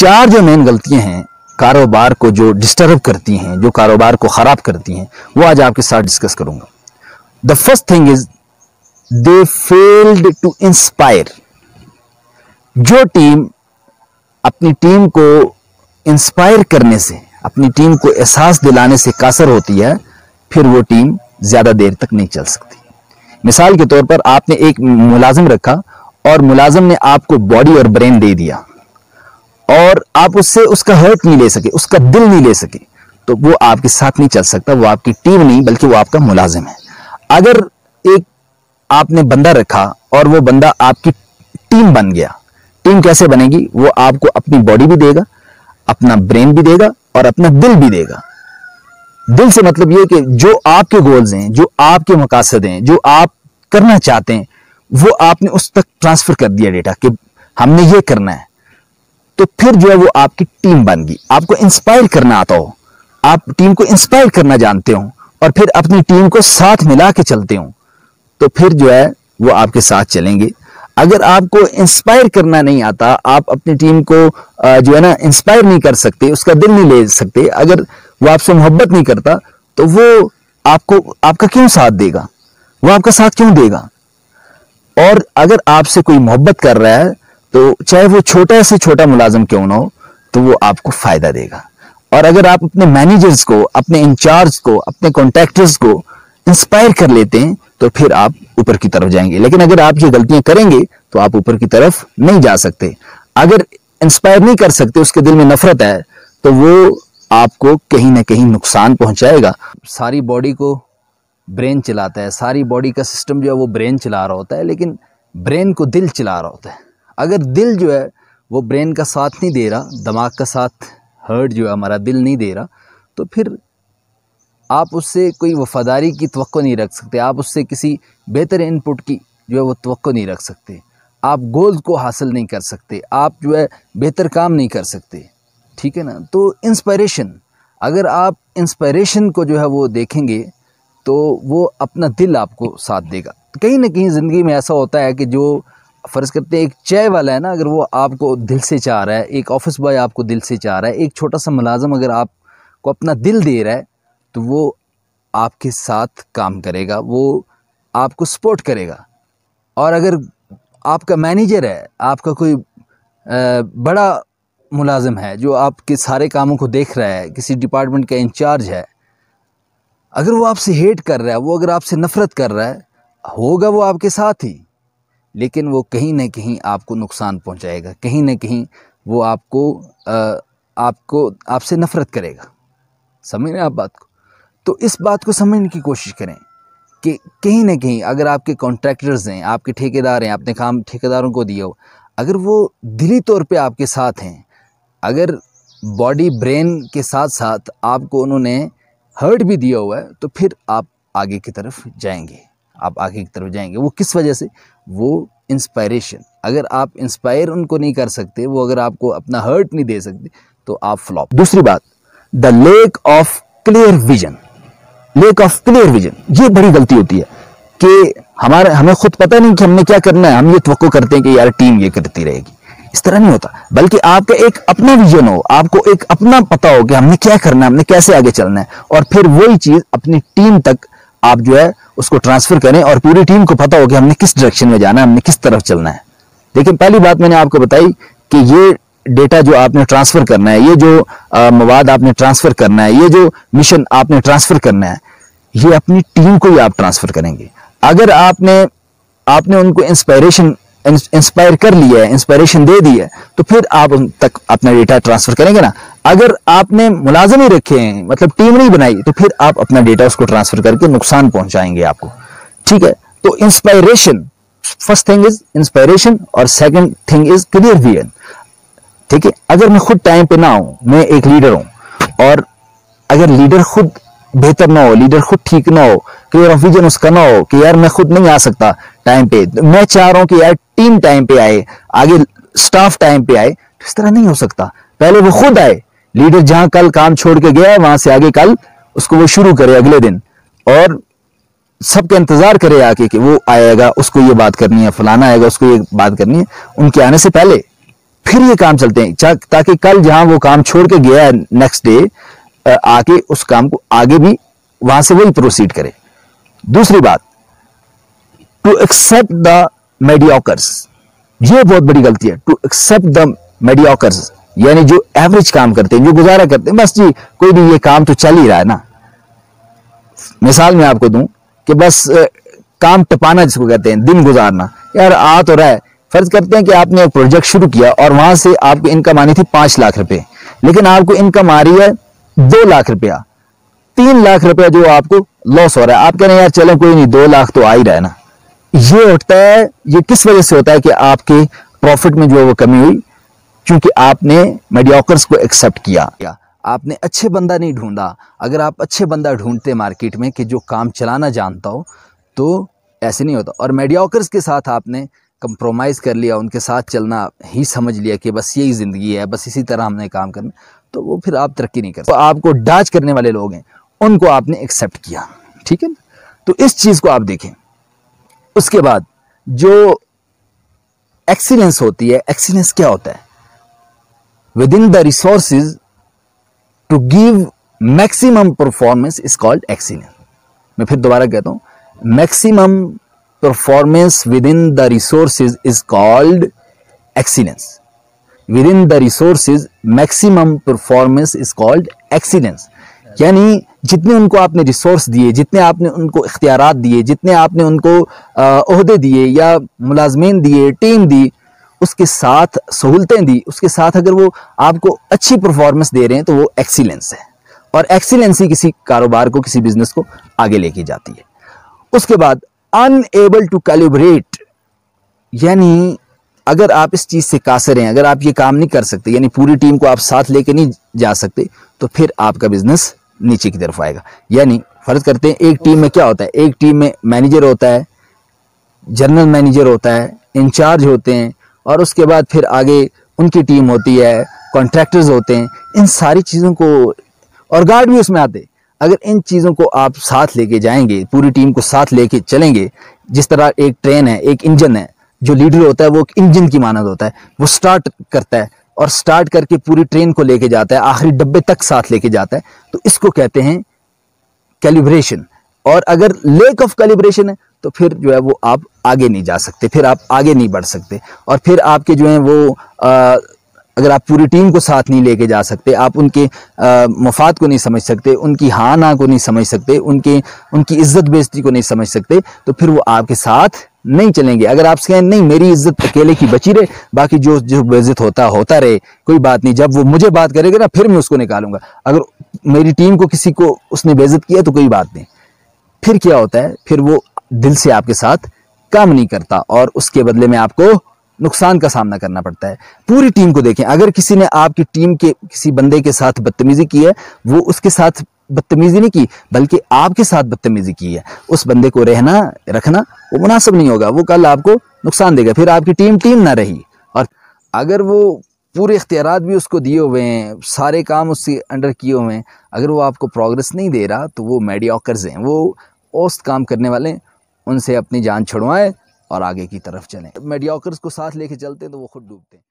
4 जो मेन गलतियां हैं कारोबार को जो डिस्टर्ब करती हैं, जो कारोबार को खराब करती हैं, वो आज आपके साथ डिस्कस करूंगा। The first thing is they failed to inspire. जो टीम अपनी टीम को इंस्पायर करने से, अपनी टीम को एहसास दिलाने से कासर होती है, फिर वो टीम ज्यादा देर तक नहीं चल सकती। मिसाल के तौर पर आपने एक मुलाजिम रखा और मुलाजिम ने आपको बॉडी और ब्रेन दे दिया और आप उससे उसका हर्ट नहीं ले सके, उसका दिल नहीं ले सके, तो वो आपके साथ नहीं चल सकता। वो आपकी टीम नहीं बल्कि वो आपका मुलाजिम है। अगर एक आपने बंदा रखा और वो बंदा आपकी टीम बन गया, टीम कैसे बनेगी? वो आपको अपनी बॉडी भी देगा, अपना ब्रेन भी देगा और अपना दिल भी देगा। दिल से मतलब ये कि जो आपके गोल्स हैं, जो आपके मकासद हैं, जो आप करना चाहते हैं, वो आपने उस तक ट्रांसफर कर दिया डेटा कि हमने ये करना है, तो फिर जो है वो आपकी टीम बन गई। आपको इंस्पायर करना आता हो, आप टीम को इंस्पायर करना जानते हो और फिर अपनी टीम को साथ मिला के चलते हो, तो फिर जो है वो आपके साथ चलेंगे। अगर आपको इंस्पायर करना नहीं आता, आप अपनी टीम को जो है ना इंस्पायर नहीं कर सकते, उसका दिल नहीं ले सकते, अगर वो आपसे मोहब्बत नहीं करता, तो वो आपका क्यों साथ देगा? वो आपका साथ क्यों देगा? और अगर आपसे कोई मोहब्बत कर रहा है, तो चाहे वो छोटा से छोटा मुलाजिम क्यों ना हो, तो वो आपको फायदा देगा। और अगर आप अपने मैनेजर्स को, अपने इंचार्ज को, अपने कॉन्ट्रैक्टर्स को इंस्पायर कर लेते हैं, तो फिर आप ऊपर की तरफ जाएंगे। लेकिन अगर आप ये गलतियां करेंगे तो आप ऊपर की तरफ नहीं जा सकते। अगर इंस्पायर नहीं कर सकते, उसके दिल में नफरत है, तो वो आपको कहीं ना कहीं नुकसान पहुंचाएगा। सारी बॉडी को ब्रेन चलाता है, सारी बॉडी का सिस्टम जो है वो ब्रेन चला रहा होता है, लेकिन ब्रेन को दिल चला रहा होता है। अगर दिल जो है वो ब्रेन का साथ नहीं दे रहा, दिमाग का साथ, हर्ट जो है हमारा दिल नहीं दे रहा, तो फिर आप उससे कोई वफादारी की तवक्को नहीं रख सकते, आप उससे किसी बेहतर इनपुट की जो है वो तवक्को नहीं रख सकते, आप गोल्स को हासिल नहीं कर सकते, आप जो है बेहतर काम नहीं कर सकते। ठीक है ना? तो इंस्पायरेशन, अगर आप इंस्पायरेशन को जो है वो देखेंगे तो वो अपना दिल आपको साथ देगा। तो कहीं ना कहीं ज़िंदगी में ऐसा होता है कि जो फ़र्ज़ करते हैं एक चाय वाला है ना, अगर वो आपको दिल से चाह रहा है, एक ऑफिस बॉय आपको दिल से चाह रहा है, एक छोटा सा मुलाज़िम अगर आपको अपना दिल दे रहा है, तो वो आपके साथ काम करेगा, वो आपको सपोर्ट करेगा। और अगर आपका मैनेजर है, आपका कोई बड़ा मुलाजिम है जो आपके सारे कामों को देख रहा है, किसी डिपार्टमेंट का इंचार्ज है, अगर वो आपसे हेट कर रहा है, वो अगर आपसे नफ़रत कर रहा है, होगा वो आपके साथ ही, लेकिन वो कहीं ना कहीं आपको नुकसान पहुंचाएगा, कहीं ना कहीं वो आपसे नफ़रत करेगा। समझ रहे हैं आप बात को? तो इस बात को समझने की कोशिश करें कि कहीं ना कहीं अगर आपके कॉन्ट्रैक्टर्स हैं, आपके ठेकेदार हैं, आपने काम ठेकेदारों को दिया हो, अगर वो दिली तौर पे आपके साथ हैं, अगर बॉडी ब्रेन के साथ साथ आपको उन्होंने हर्ट भी दिया हुआ है, तो फिर आप आगे की तरफ जाएंगे, आप आगे की तरफ जाएंगे। वो किस वजह से? वो इंस्पायरेशन। अगर आप इंस्पायर उनको नहीं कर सकते, वो अगर आपको अपना हर्ट नहीं दे सकते, तो आप फ्लॉप। दूसरी बात, the lake of clear vision. Lake of clear vision, ये बड़ी गलती होती है कि हमें खुद पता नहीं कि हमने क्या करना है। हम ये तवक्को करते हैं कि यार टीम ये करती रहेगी। इस तरह नहीं होता, बल्कि आपका एक अपना विजन हो, आपको एक अपना पता हो कि हमने क्या करना है, हमने कैसे आगे चलना है, और फिर वही चीज अपनी टीम तक आप जो है उसको ट्रांसफर करें और पूरी टीम को पता हो कि हमने किस डायरेक्शन में जाना है, हमने किस तरफ चलना है। लेकिन पहली बात मैंने आपको बताई कि ये डेटा जो आपने ट्रांसफर करना है, ये जो मवाद आपने ट्रांसफर करना है, ये जो मिशन आपने ट्रांसफर करना है, ये अपनी टीम को ही आप ट्रांसफर करेंगे। अगर आपने उनको इंस्पायर कर लिया है, इंस्पायरेशन दे दी है, तो फिर आप उन तक अपना डेटा ट्रांसफर करेंगे ना। अगर आपने मुलाजिम ही रखे हैं, मतलब टीम नहीं बनाई, तो फिर आप अपना डेटा उसको ट्रांसफर करके नुकसान पहुंचाएंगे आपको। ठीक है? तो inspiration, first thing is inspiration और second thing is clear vision. ठीक है? अगर मैं खुद टाइम पे ना हूं, मैं एक लीडर हूं, और अगर लीडर खुद बेहतर ना हो, लीडर खुद ठीक ना हो, क्लियर ऑफ विजन उसका ना हो कि यार मैं खुद नहीं आ सकता टाइम पे, मैं चाह रहा हूं कि यार टीम टाइम पे आए, आगे स्टाफ टाइम पे आए, तो इस तरह नहीं हो सकता। पहले वो खुद आए, लीडर जहां कल काम छोड़ के गया है वहां से आगे कल उसको वो शुरू करे अगले दिन, और सबका इंतजार करे आके कि वो आएगा, उसको ये बात करनी है, फलाना आएगा उसको ये बात करनी है, उनके आने से पहले। फिर ये काम चलते हैं, ताकि कल जहां वो काम छोड़ के गया है नेक्स्ट डे आके उस काम को आगे भी वहां से वही प्रोसीड करे। दूसरी बात, टू एक्सेप्ट द मेडियोकर्स, ये बहुत बड़ी गलती है। टू एक्सेप्ट द मेडियोकर्स यानी जो एवरेज काम करते हैं, जो गुजारा करते हैं, बस जी कोई भी ये काम तो चल ही रहा है ना। मिसाल मैं आपको दूं कि बस काम टपाना जिसको कहते हैं, दिन गुजारना, यार आ तो रहा है। फर्ज करते हैं कि आपने एक प्रोजेक्ट शुरू किया और वहां से आपको इनकम आनी थी 5 लाख रुपए, लेकिन आपको इनकम आ रही है 2 लाख रुपया, 3 लाख रुपया जो आपको लॉस हो रहा है। आप कह रहे हैं यार चलो कोई नहीं, 2 लाख तो आ ही रहा है ना। ये होता है, ये किस वजह से होता है कि आपके प्रॉफिट में जो है वो कमी हुई, क्योंकि आपने मेडियोकर्स को एक्सेप्ट किया, आपने अच्छे बंदा नहीं ढूंढा। अगर आप अच्छे बंदा ढूंढते मार्केट में कि जो काम चलाना जानता हो, तो ऐसे नहीं होता। और मेडियोकर्स के साथ आपने कंप्रोमाइज़ कर लिया, उनके साथ चलना ही समझ लिया कि बस यही ज़िंदगी है, बस इसी तरह हमने काम करना, तो वो फिर आप तरक्की नहीं कर सकते। तो आपको डाच करने वाले लोग हैं, उनको आपने एक्सेप्ट किया, ठीक है ना। तो इस चीज़ को आप देखें। उसके बाद जो एक्सीलेंस होती है, एक्सीलेंस क्या होता है? Within the resources to give maximum performance is called excellence. मैं फिर दोबारा कहता हूं, maximum performance within the resources is called excellence. Within the resources maximum performance is called excellence. यानी जितने उनको आपने रिसोर्स दिए, जितने आपने उनको इख्तियारात दिए, जितने आपने उनको ओहदे दिए या मुलाजमीन दिए, टीम दी, उसके साथ सहूलतें दी, उसके साथ अगर वो आपको अच्छी परफॉर्मेंस दे रहे हैं तो वो एक्सीलेंस है। और एक्सीलेंस ही किसी कारोबार को, किसी बिजनेस को आगे लेके जाती है। उसके बाद अनएबल टू कैलिब्रेट, यानी अगर आप इस चीज़ से कासर हैं, अगर आप ये काम नहीं कर सकते, यानी पूरी टीम को आप साथ लेके नहीं जा सकते, तो फिर आपका बिजनेस नीचे की तरफ आएगा। यानी फर्ज करते हैं एक टीम में क्या होता है, एक टीम में मैनेजर होता है, जनरल मैनेजर होता है, इंचार्ज होते हैं, और उसके बाद फिर आगे उनकी टीम होती है, कॉन्ट्रैक्टर्स होते हैं। इन सारी चीज़ों को, और गार्ड भी उसमें आते हैं। अगर इन चीज़ों को आप साथ लेके जाएंगे, पूरी टीम को साथ लेके चलेंगे, जिस तरह एक ट्रेन है, एक इंजन है, जो लीडर होता है वो इंजन की मानद होता है, वो स्टार्ट करता है और स्टार्ट करके पूरी ट्रेन को लेके जाता है, आखिरी डब्बे तक साथ लेके जाता है। तो इसको कहते हैं कैलिब्रेशन। और अगर लेक ऑफ कैलिब्रेशन है तो फिर जो है वो आप आगे नहीं जा सकते, फिर आप आगे नहीं बढ़ सकते, और फिर आपके जो है वो अगर आप पूरी टीम को साथ नहीं लेके जा सकते, आप उनके मफाद को नहीं समझ सकते, उनकी हाँ ना को नहीं समझ सकते, उनकी इज्जत बेइज्जती को नहीं समझ सकते, तो फिर वो आपके साथ नहीं चलेंगे। अगर आप कहें नहीं मेरी इज्जत अकेले की बची रहे, बाकी जो बेइज्जत होता रहे, कोई बात नहीं, जब वो मुझे बात करेगा ना फिर मैं उसको निकालूंगा, अगर मेरी टीम को किसी को उसने बेइज्जत किया तो कोई बात नहीं। फिर क्या होता है, फिर वो दिल से आपके साथ काम नहीं करता और उसके बदले में आपको नुकसान का सामना करना पड़ता है। पूरी टीम को देखें, अगर किसी ने आपकी टीम के किसी बंदे के साथ बदतमीजी की है, वो उसके साथ बदतमीजी नहीं की बल्कि आपके साथ बदतमीजी की है, उस बंदे को रखना वो मुनासिब नहीं होगा, वो कल आपको नुकसान देगा, फिर आपकी टीम ना रही। और अगर वो पूरे इख्तियारात भी उसको दिए हुए हैं, सारे काम उसके अंडर किए हुए हैं, अगर वो आपको प्रोग्रेस नहीं दे रहा तो वो मेडियोकर्स हैं, वो औसत काम करने वाले हैं। उनसे अपनी जान छुड़वाएं और आगे की तरफ चलें। मेडियोकर्स को साथ लेके चलते हैं तो वो खुद डूबते हैं।